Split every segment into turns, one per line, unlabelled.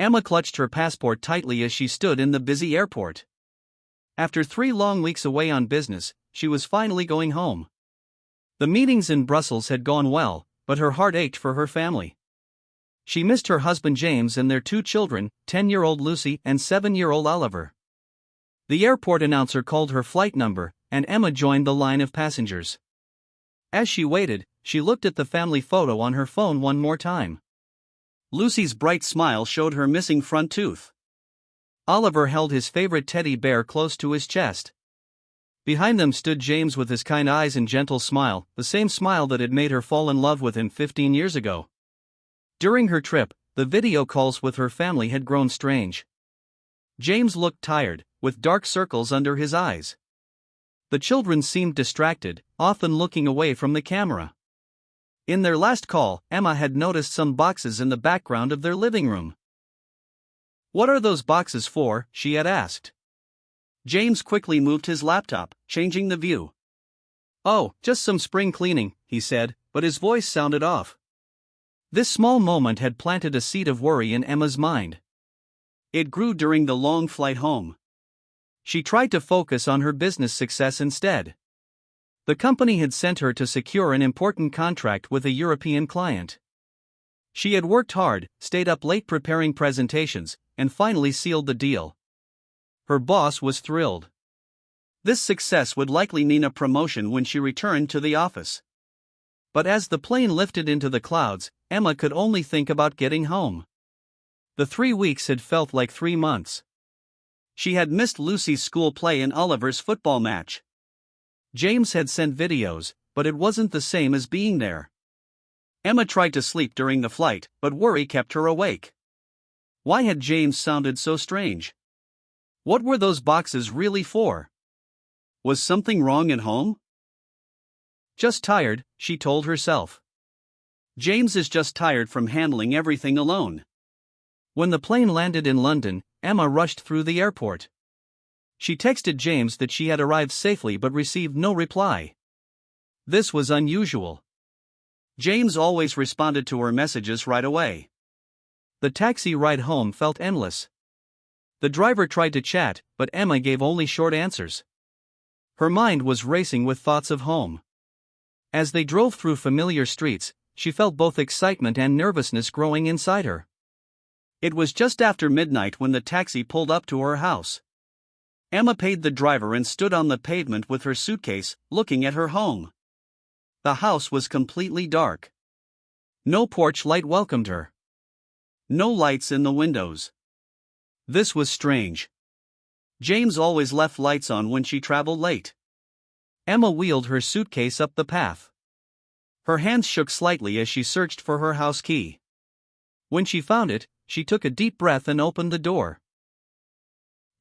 Emma clutched her passport tightly as she stood in the busy airport. After 3 long weeks away on business, she was finally going home. The meetings in Brussels had gone well, but her heart ached for her family. She missed her husband James and their 2 children, 10-year-old Lucy and 7-year-old Oliver. The airport announcer called her flight number, and Emma joined the line of passengers. As she waited, she looked at the family photo on her phone one more time. Lucy's bright smile showed her missing front tooth. Oliver held his favorite teddy bear close to his chest. Behind them stood James with his kind eyes and gentle smile, the same smile that had made her fall in love with him 15 years ago. During her trip, the video calls with her family had grown strange. James looked tired, with dark circles under his eyes. The children seemed distracted, often looking away from the camera. In their last call, Emma had noticed some boxes in the background of their living room. "What are those boxes for?" she had asked. James quickly moved his laptop, changing the view. "Oh, just some spring cleaning," he said, but his voice sounded off. This small moment had planted a seed of worry in Emma's mind. It grew during the long flight home. She tried to focus on her business success instead. The company had sent her to secure an important contract with a European client. She had worked hard, stayed up late preparing presentations, and finally sealed the deal. Her boss was thrilled. This success would likely mean a promotion when she returned to the office. But as the plane lifted into the clouds, Emma could only think about getting home. The 3 weeks had felt like 3 months. She had missed Lucy's school play and Oliver's football match. James had sent videos, but it wasn't the same as being there. Emma tried to sleep during the flight, but worry kept her awake. Why had James sounded so strange? What were those boxes really for? Was something wrong at home? "Just tired," she told herself. James is just tired from handling everything alone. When the plane landed in London, Emma rushed through the airport. She texted James that she had arrived safely but received no reply. This was unusual. James always responded to her messages right away. The taxi ride home felt endless. The driver tried to chat, but Emma gave only short answers. Her mind was racing with thoughts of home. As they drove through familiar streets, she felt both excitement and nervousness growing inside her. It was just after midnight when the taxi pulled up to her house. Emma paid the driver and stood on the pavement with her suitcase, looking at her home. The house was completely dark. No porch light welcomed her. No lights in the windows. This was strange. James always left lights on when she traveled late. Emma wheeled her suitcase up the path. Her hands shook slightly as she searched for her house key. When she found it, she took a deep breath and opened the door.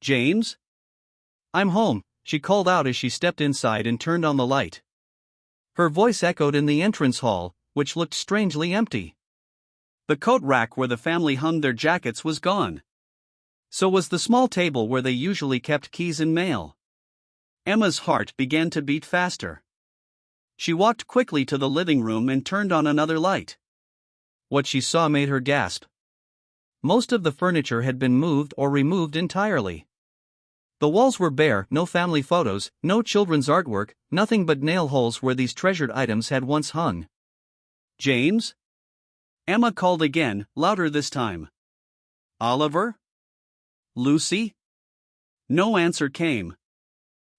"James?" "I'm home," she called out as she stepped inside and turned on the light. Her voice echoed in the entrance hall, which looked strangely empty. The coat rack where the family hung their jackets was gone. So was the small table where they usually kept keys and mail. Emma's heart began to beat faster. She walked quickly to the living room and turned on another light. What she saw made her gasp. Most of the furniture had been moved or removed entirely. The walls were bare, no family photos, no children's artwork, nothing but nail holes where these treasured items had once hung. "James?" Emma called again, louder this time. "Oliver? Lucy?" No answer came.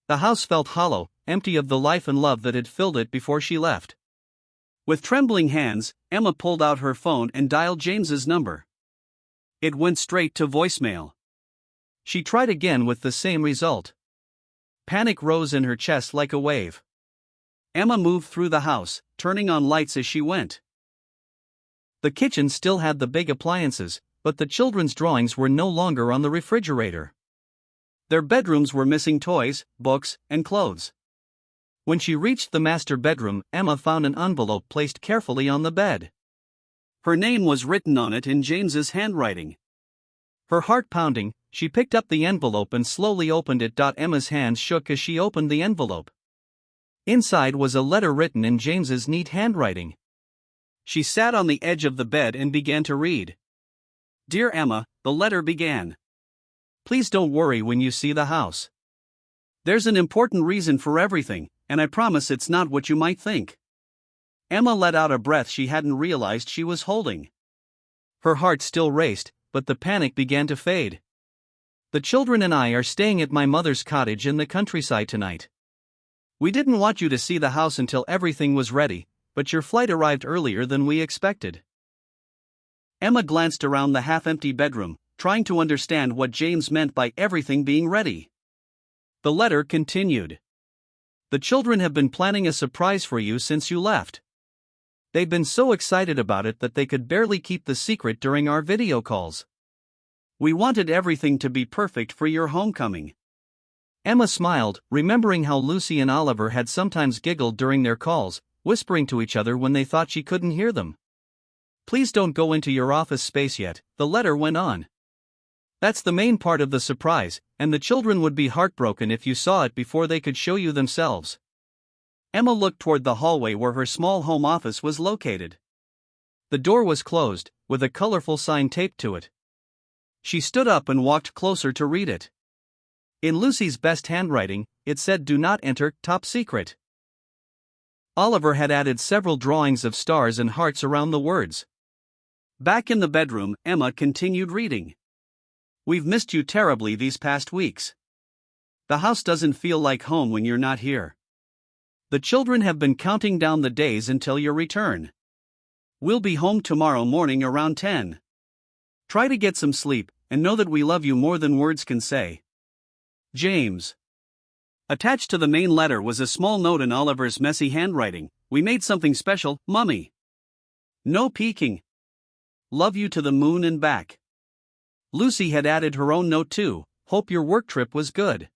The house felt hollow, empty of the life and love that had filled it before she left. With trembling hands, Emma pulled out her phone and dialed James's number. It went straight to voicemail. She tried again with the same result. Panic rose in her chest like a wave. Emma moved through the house, turning on lights as she went. The kitchen still had the big appliances, but the children's drawings were no longer on the refrigerator. Their bedrooms were missing toys, books, and clothes. When she reached the master bedroom, Emma found an envelope placed carefully on the bed. Her name was written on it in James's handwriting. Her heart pounding, she picked up the envelope and slowly opened it. Emma's hands shook as she opened the envelope. Inside was a letter written in James's neat handwriting. She sat on the edge of the bed and began to read. Dear Emma, the letter began. Please don't worry when you see the house. There's an important reason for everything, and I promise it's not what you might think. Emma let out a breath she hadn't realized she was holding. Her heart still raced, but the panic began to fade. The children and I are staying at my mother's cottage in the countryside tonight. We didn't want you to see the house until everything was ready, but your flight arrived earlier than we expected. Emma glanced around the half-empty bedroom, trying to understand what James meant by everything being ready. The letter continued. The children have been planning a surprise for you since you left. They've been so excited about it that they could barely keep the secret during our video calls. We wanted everything to be perfect for your homecoming. Emma smiled, remembering how Lucy and Oliver had sometimes giggled during their calls, whispering to each other when they thought she couldn't hear them. Please don't go into your office space yet, the letter went on. That's the main part of the surprise, and the children would be heartbroken if you saw it before they could show you themselves. Emma looked toward the hallway where her small home office was located. The door was closed, with a colorful sign taped to it. She stood up and walked closer to read it. In Lucy's best handwriting, it said "Do not enter, top secret." Oliver had added several drawings of stars and hearts around the words. Back in the bedroom, Emma continued reading. We've missed you terribly these past weeks. The house doesn't feel like home when you're not here. The children have been counting down the days until your return. We'll be home tomorrow morning around 10. Try to get some sleep, and know that we love you more than words can say. James. Attached to the main letter was a small note in Oliver's messy handwriting. We made something special, Mummy. No peeking. Love you to the moon and back. Lucy had added her own note too. Hope your work trip was good.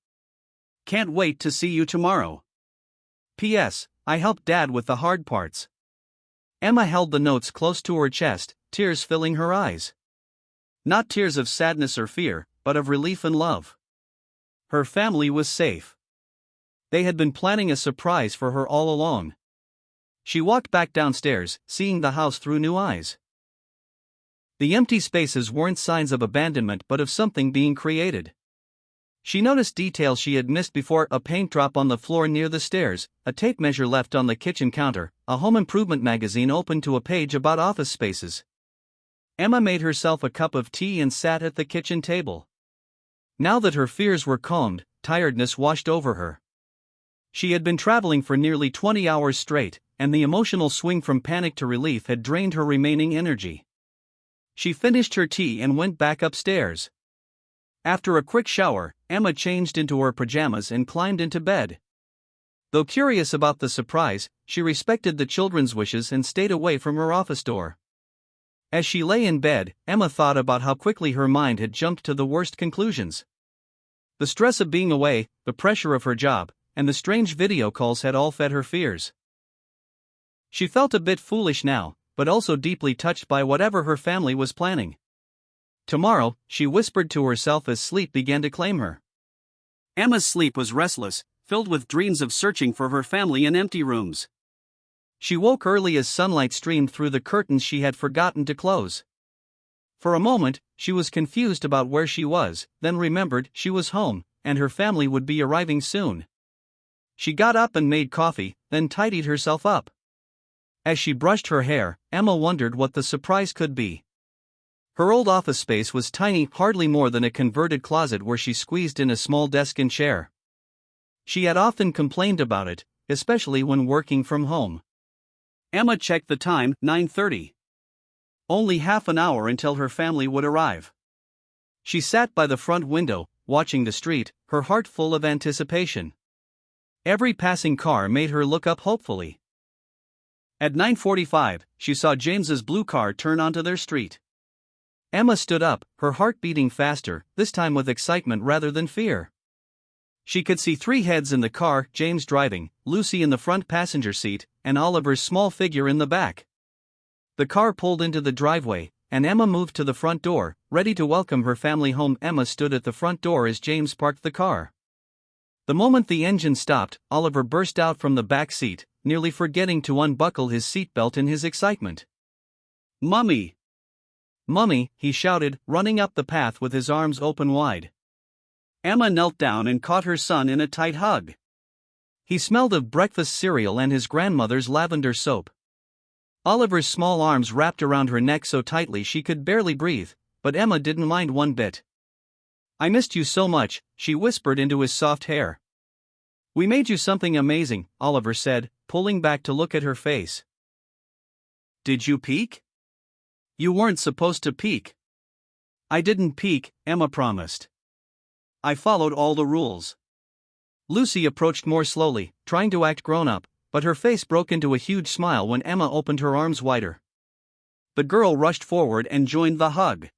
Can't wait to see you tomorrow. P.S. I helped Dad with the hard parts. Emma held the notes close to her chest, tears filling her eyes. Not tears of sadness or fear, but of relief and love. Her family was safe. They had been planning a surprise for her all along. She walked back downstairs, seeing the house through new eyes. The empty spaces weren't signs of abandonment but of something being created. She noticed details she had missed before: a paint drop on the floor near the stairs, a tape measure left on the kitchen counter, a home improvement magazine open to a page about office spaces. Emma made herself a cup of tea and sat at the kitchen table. Now that her fears were calmed, tiredness washed over her. She had been traveling for nearly 20 hours straight, and the emotional swing from panic to relief had drained her remaining energy. She finished her tea and went back upstairs. After a quick shower, Emma changed into her pajamas and climbed into bed. Though curious about the surprise, she respected the children's wishes and stayed away from her office door. As she lay in bed, Emma thought about how quickly her mind had jumped to the worst conclusions. The stress of being away, the pressure of her job, and the strange video calls had all fed her fears. She felt a bit foolish now, but also deeply touched by whatever her family was planning. Tomorrow, she whispered to herself as sleep began to claim her. Emma's sleep was restless, filled with dreams of searching for her family in empty rooms. She woke early as sunlight streamed through the curtains she had forgotten to close. For a moment, she was confused about where she was, then remembered she was home, and her family would be arriving soon. She got up and made coffee, then tidied herself up. As she brushed her hair, Emma wondered what the surprise could be. Her old office space was tiny, hardly more than a converted closet where she squeezed in a small desk and chair. She had often complained about it, especially when working from home. Emma checked the time, 9:30. Only half an hour until her family would arrive. She sat by the front window, watching the street, her heart full of anticipation. Every passing car made her look up hopefully. At 9:45, she saw James's blue car turn onto their street. Emma stood up, her heart beating faster, this time with excitement rather than fear. She could see three heads in the car: James driving, Lucy in the front passenger seat, and Oliver's small figure in the back. The car pulled into the driveway, and Emma moved to the front door, ready to welcome her family home. Emma stood at the front door as James parked the car. The moment the engine stopped, Oliver burst out from the back seat, nearly forgetting to unbuckle his seatbelt in his excitement. "Mummy!" "Mummy," he shouted, running up the path with his arms open wide. Emma knelt down and caught her son in a tight hug. He smelled of breakfast cereal and his grandmother's lavender soap. Oliver's small arms wrapped around her neck so tightly she could barely breathe, but Emma didn't mind one bit. "I missed you so much," she whispered into his soft hair. "We made you something amazing," Oliver said, pulling back to look at her face. "Did you peek?" "You weren't supposed to peek." "I didn't peek," Emma promised. "I followed all the rules." Lucy approached more slowly, trying to act grown-up, but her face broke into a huge smile when Emma opened her arms wider. The girl rushed forward and joined the hug.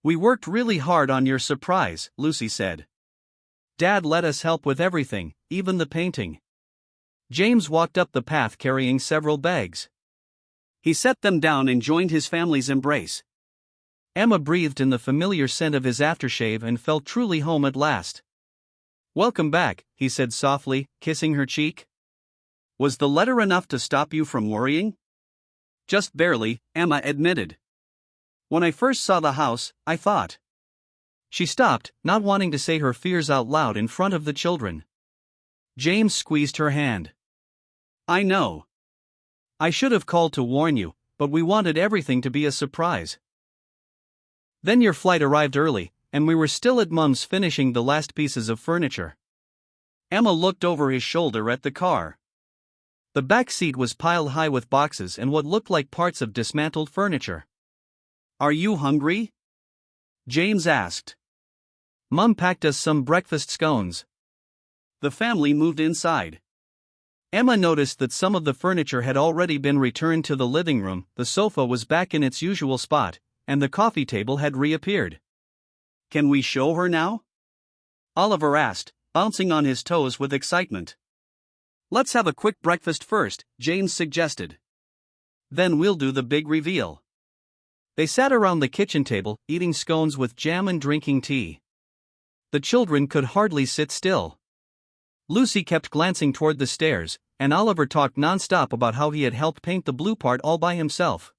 "We worked really hard on your surprise," Lucy said. "Dad let us help with everything, even the painting." James walked up the path carrying several bags. He set them down and joined his family's embrace. Emma breathed in the familiar scent of his aftershave and felt truly home at last. "Welcome back," he said softly, kissing her cheek. "Was the letter enough to stop you from worrying?" "Just barely," Emma admitted. "When I first saw the house, I thought..." She stopped, not wanting to say her fears out loud in front of the children. James squeezed her hand. "I know. I should have called to warn you, but we wanted everything to be a surprise. Then your flight arrived early, and we were still at Mum's finishing the last pieces of furniture." Emma looked over his shoulder at the car. The back seat was piled high with boxes and what looked like parts of dismantled furniture. "Are you hungry?" James asked. "Mum packed us some breakfast scones." The family moved inside. Emma noticed that some of the furniture had already been returned to the living room, the sofa was back in its usual spot, and the coffee table had reappeared. "Can we show her now?" Oliver asked, bouncing on his toes with excitement. "Let's have a quick breakfast first," James suggested. "Then we'll do the big reveal." They sat around the kitchen table, eating scones with jam and drinking tea. The children could hardly sit still. Lucy kept glancing toward the stairs, and Oliver talked non-stop about how he had helped paint the blue part all by himself.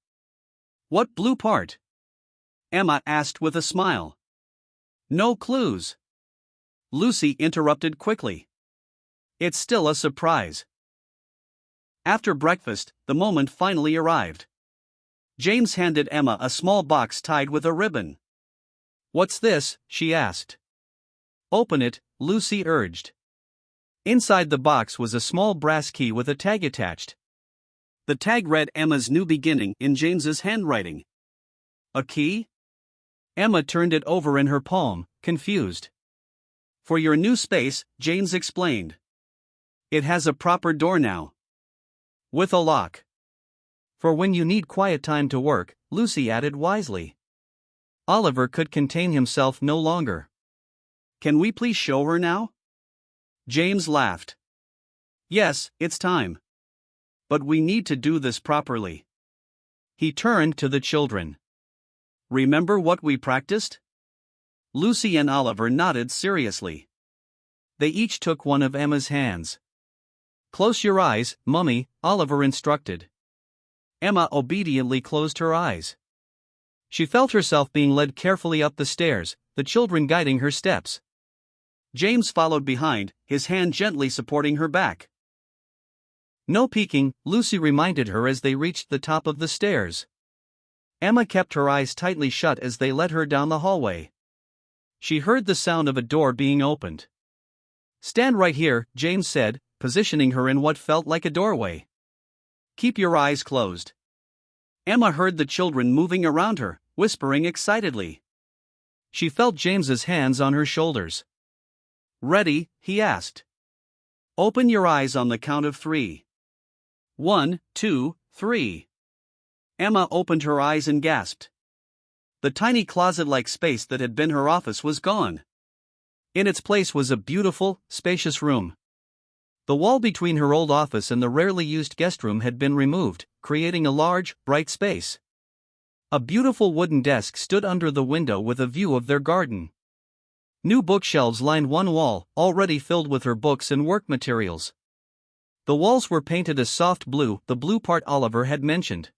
"What blue part?" Emma asked with a smile. "No clues." Lucy interrupted quickly. "It's still a surprise." After breakfast, the moment finally arrived. James handed Emma a small box tied with a ribbon. "What's this?" she asked. "Open it," Lucy urged. Inside the box was a small brass key with a tag attached. The tag read Emma's new beginning in James's handwriting. "A key?" Emma turned it over in her palm, confused. "For your new space," James explained. "It has a proper door now. With a lock. For when you need quiet time to work," Lucy added wisely. Oliver could contain himself no longer. "Can we please show her now?" James laughed. "Yes, it's time. But we need to do this properly." He turned to the children. "Remember what we practiced?" Lucy and Oliver nodded seriously. They each took one of Emma's hands. "Close your eyes, Mummy," Oliver instructed. Emma obediently closed her eyes. She felt herself being led carefully up the stairs, the children guiding her steps. James followed behind, his hand gently supporting her back. "No peeking," Lucy reminded her as they reached the top of the stairs. Emma kept her eyes tightly shut as they led her down the hallway. She heard the sound of a door being opened. "Stand right here," James said, positioning her in what felt like a doorway. "Keep your eyes closed." Emma heard the children moving around her, whispering excitedly. She felt James's hands on her shoulders. "Ready?" he asked. "Open your eyes on the count of 3. 1, 2, 3. Emma opened her eyes and gasped. The tiny closet-like space that had been her office was gone. In its place was a beautiful, spacious room. The wall between her old office and the rarely used guest room had been removed, creating a large, bright space. A beautiful wooden desk stood under the window with a view of their garden. New bookshelves lined one wall, already filled with her books and work materials. The walls were painted a soft blue, the blue part Oliver had mentioned.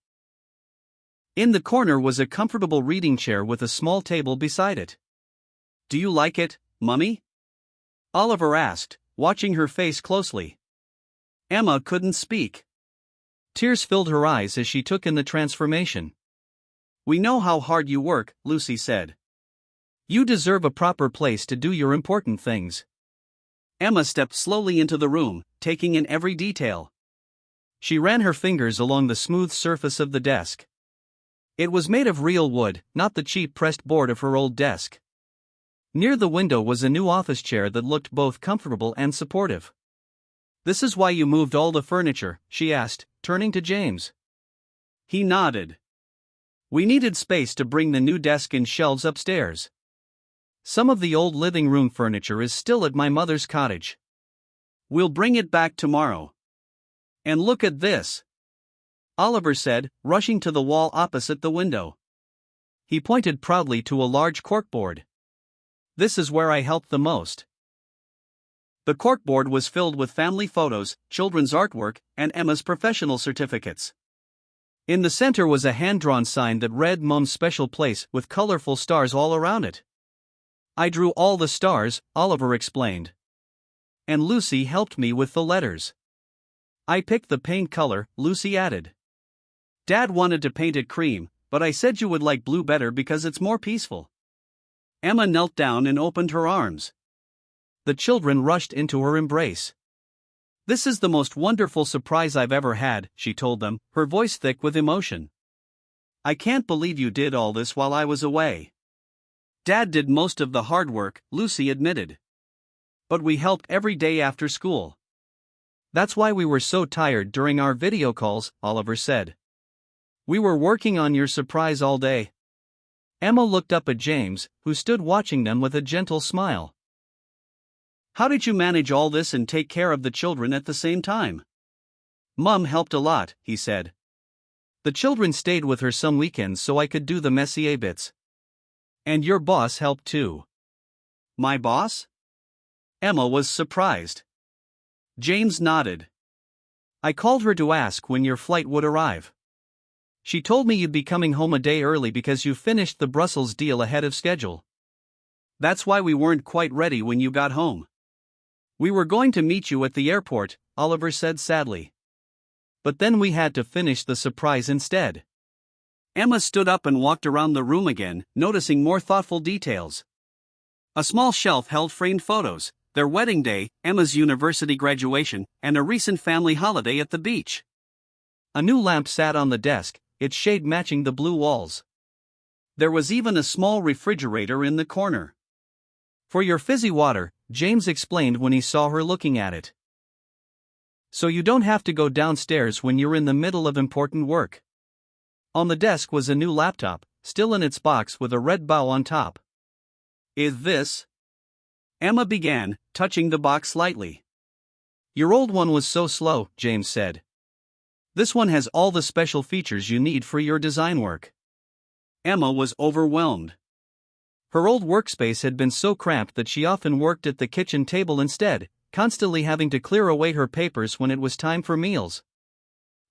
In the corner was a comfortable reading chair with a small table beside it. "Do you like it, Mummy?" Oliver asked, watching her face closely. Emma couldn't speak. Tears filled her eyes as she took in the transformation. "We know how hard you work," Lucy said. "You deserve a proper place to do your important things." Emma stepped slowly into the room, taking in every detail. She ran her fingers along the smooth surface of the desk. It was made of real wood, not the cheap pressed board of her old desk. Near the window was a new office chair that looked both comfortable and supportive. "This is why you moved all the furniture?" she asked, turning to James. He nodded. "We needed space to bring the new desk and shelves upstairs. Some of the old living room furniture is still at my mother's cottage. We'll bring it back tomorrow. And look at this," Oliver said, rushing to the wall opposite the window. He pointed proudly to a large corkboard. "This is where I helped the most." The corkboard was filled with family photos, children's artwork, and Emma's professional certificates. In the center was a hand-drawn sign that read "Mom's Special Place" with colorful stars all around it. "I drew all the stars," Oliver explained. "And Lucy helped me with the letters. I picked the paint color," Lucy added. "Dad wanted to paint it cream, but I said you would like blue better because it's more peaceful." Emma knelt down and opened her arms. The children rushed into her embrace. "This is the most wonderful surprise I've ever had," she told them, her voice thick with emotion. "I can't believe you did all this while I was away." "Dad did most of the hard work," Lucy admitted. "But we helped every day after school. That's why we were so tired during our video calls," Oliver said. "We were working on your surprise all day." Emma looked up at James, who stood watching them with a gentle smile. "How did you manage all this and take care of the children at the same time?" "Mum helped a lot," he said. "The children stayed with her some weekends so I could do the messier bits." "And your boss helped too." "My boss?" Emma was surprised. James nodded. "I called her to ask when your flight would arrive. She told me you'd be coming home a day early because you finished the Brussels deal ahead of schedule. That's why we weren't quite ready when you got home. We were going to meet you at the airport," Oliver said sadly. "But then we had to finish the surprise instead." Emma stood up and walked around the room again, noticing more thoughtful details. A small shelf held framed photos, their wedding day, Emma's university graduation, and a recent family holiday at the beach. A new lamp sat on the desk, its shade matching the blue walls. There was even a small refrigerator in the corner. "For your fizzy water," James explained when he saw her looking at it. "So you don't have to go downstairs when you're in the middle of important work." On the desk was a new laptop, still in its box with a red bow on top. "Is this?" Emma began, touching the box lightly. "Your old one was so slow," James said. "This one has all the special features you need for your design work." Emma was overwhelmed. Her old workspace had been so cramped that she often worked at the kitchen table instead, constantly having to clear away her papers when it was time for meals.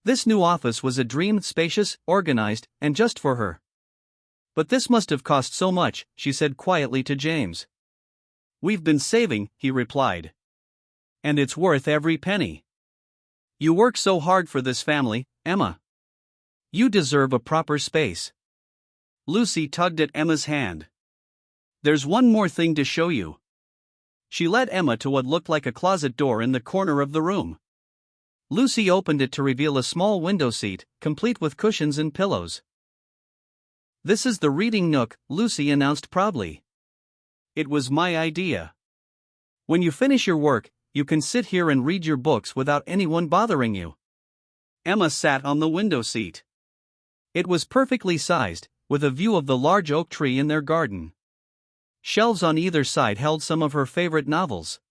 This new office was a dream, spacious, organized, and just for her. "But this must have cost so much," she said quietly to James. "We've been saving," he replied. "And it's worth every penny. You work so hard for this family, Emma. You deserve a proper space." Lucy tugged at Emma's hand. "There's one more thing to show you." She led Emma to what looked like a closet door in the corner of the room. Lucy opened it to reveal a small window seat, complete with cushions and pillows. "This is the reading nook," Lucy announced proudly. "It was my idea. When you finish your work, you can sit here and read your books without anyone bothering you." Emma sat on the window seat. It was perfectly sized, with a view of the large oak tree in their garden. Shelves on either side held some of her favorite novels.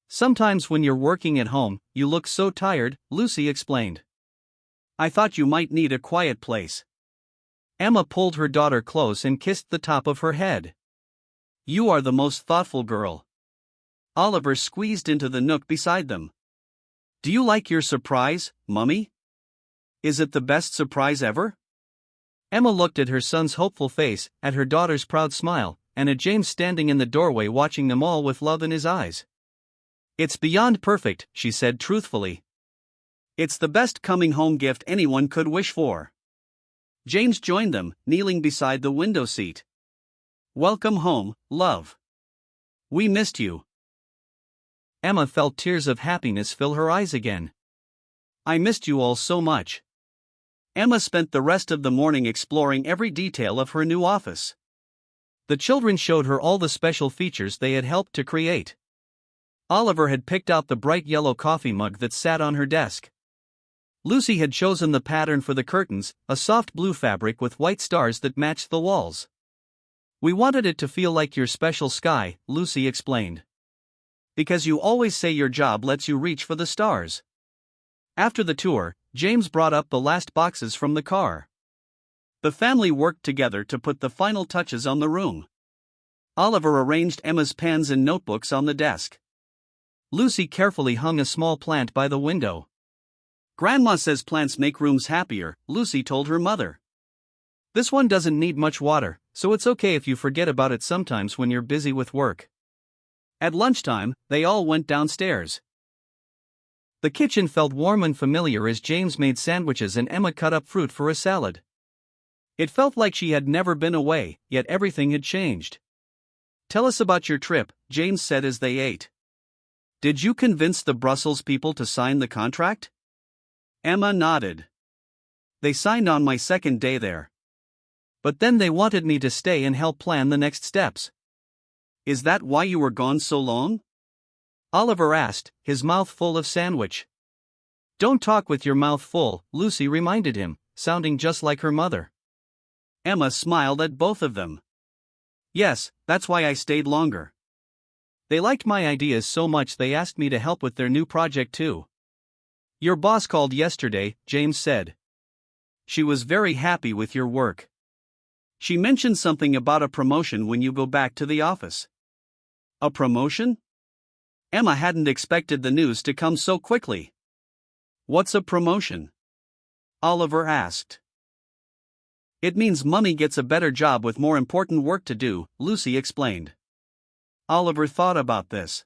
"Sometimes when you're working at home, you look so tired," Lucy explained. "I thought you might need a quiet place." Emma pulled her daughter close and kissed the top of her head. "You are the most thoughtful girl." Oliver squeezed into the nook beside them. "Do you like your surprise, Mummy? Is it the best surprise ever?" Emma looked at her son's hopeful face, at her daughter's proud smile, and at James standing in the doorway watching them all with love in his eyes. "It's beyond perfect," she said truthfully. "It's the best coming home gift anyone could wish for." James joined them, kneeling beside the window seat. "Welcome home, love. We missed you." Emma felt tears of happiness fill her eyes again. "I missed you all so much." Emma spent the rest of the morning exploring every detail of her new office. The children showed her all the special features they had helped to create. Oliver had picked out the bright yellow coffee mug that sat on her desk. Lucy had chosen the pattern for the curtains, a soft blue fabric with white stars that matched the walls. "We wanted it to feel like your special sky," Lucy explained. "Because you always say your job lets you reach for the stars." After the tour, James brought up the last boxes from the car. The family worked together to put the final touches on the room. Oliver arranged Emma's pens and notebooks on the desk. Lucy carefully hung a small plant by the window. "Grandma says plants make rooms happier," Lucy told her mother. "This one doesn't need much water, so it's okay if you forget about it sometimes when you're busy with work." At lunchtime, they all went downstairs. The kitchen felt warm and familiar as James made sandwiches and Emma cut up fruit for a salad. It felt like she had never been away, yet everything had changed. "Tell us about your trip," James said as they ate. "Did you convince the Brussels people to sign the contract?" Emma nodded. "They signed on my second day there. But then they wanted me to stay and help plan the next steps." "Is that why you were gone so long?" Oliver asked, his mouth full of sandwich. "Don't talk with your mouth full," Lucy reminded him, sounding just like her mother. Emma smiled at both of them. "Yes, that's why I stayed longer. They liked my ideas so much they asked me to help with their new project too." "Your boss called yesterday," James said. "She was very happy with your work. She mentioned something about a promotion when you go back to the office." "A promotion?" Emma hadn't expected the news to come so quickly. "What's a promotion?" Oliver asked. "It means Mummy gets a better job with more important work to do," Lucy explained. Oliver thought about this.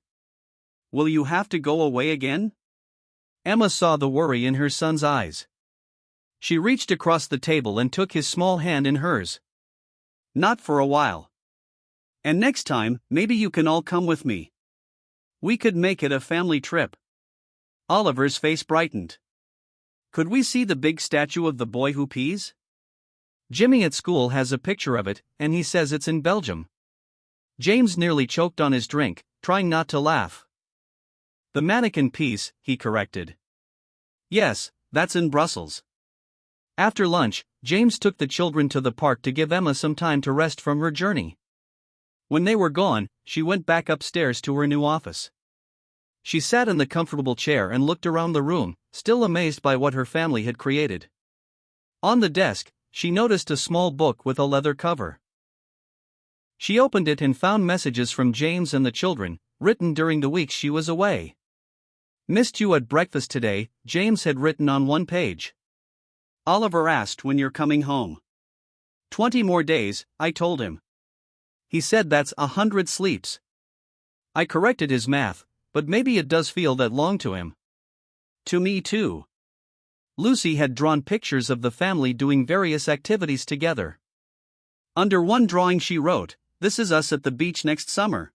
"Will you have to go away again?" Emma saw the worry in her son's eyes. She reached across the table and took his small hand in hers. "Not for a while. And next time, maybe you can all come with me. We could make it a family trip." Oliver's face brightened. "Could we see the big statue of the boy who pees? Jimmy at school has a picture of it, and he says it's in Belgium." James nearly choked on his drink, trying not to laugh. "The mannequin piece," he corrected. "Yes, that's in Brussels." After lunch, James took the children to the park to give Emma some time to rest from her journey. When they were gone, she went back upstairs to her new office. She sat in the comfortable chair and looked around the room, still amazed by what her family had created. On the desk, she noticed a small book with a leather cover. She opened it and found messages from James and the children, written during the weeks she was away. "Missed you at breakfast today," James had written on one page. "Oliver asked when you're coming home. 20 more days," I told him. "He said that's 100 sleeps." I corrected his math, but maybe it does feel that long to him. "To me too." Lucy had drawn pictures of the family doing various activities together. Under one drawing she wrote, "This is us at the beach next summer.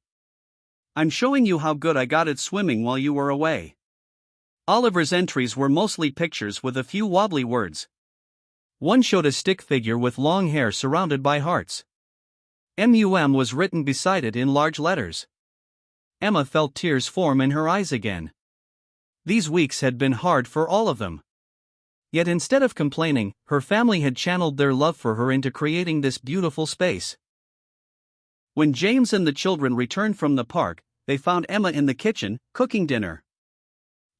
I'm showing you how good I got at swimming while you were away." Oliver's entries were mostly pictures with a few wobbly words. One showed a stick figure with long hair surrounded by hearts. MUM was written beside it in large letters. Emma felt tears form in her eyes again. These weeks had been hard for all of them. Yet instead of complaining, her family had channeled their love for her into creating this beautiful space. When James and the children returned from the park, they found Emma in the kitchen, cooking dinner.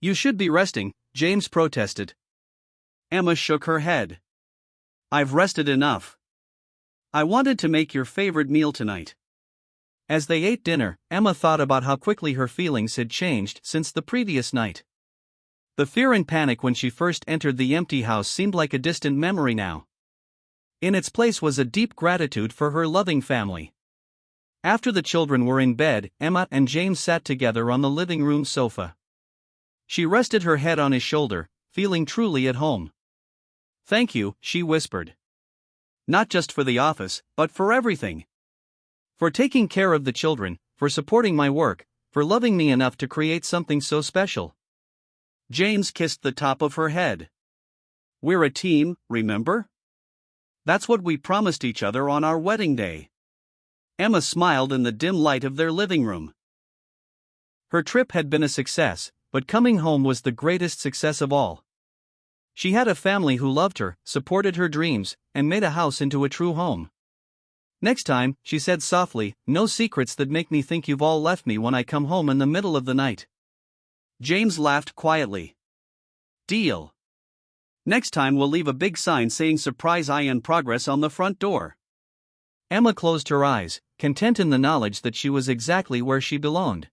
"You should be resting," James protested. Emma shook her head. "I've rested enough. I wanted to make your favorite meal tonight." As they ate dinner, Emma thought about how quickly her feelings had changed since the previous night. The fear and panic when she first entered the empty house seemed like a distant memory now. In its place was a deep gratitude for her loving family. After the children were in bed, Emma and James sat together on the living room sofa. She rested her head on his shoulder, feeling truly at home. "Thank you," she whispered. "Not just for the office, but for everything. For taking care of the children, for supporting my work, for loving me enough to create something so special." James kissed the top of her head. "We're a team, remember? That's what we promised each other on our wedding day." Emma smiled in the dim light of their living room. Her trip had been a success, but coming home was the greatest success of all. She had a family who loved her, supported her dreams, and made a house into a true home. "Next time," she said softly, "no secrets that make me think you've all left me when I come home in the middle of the night." James laughed quietly. "Deal. Next time we'll leave a big sign saying surprise I in progress on the front door." Emma closed her eyes, content in the knowledge that she was exactly where she belonged.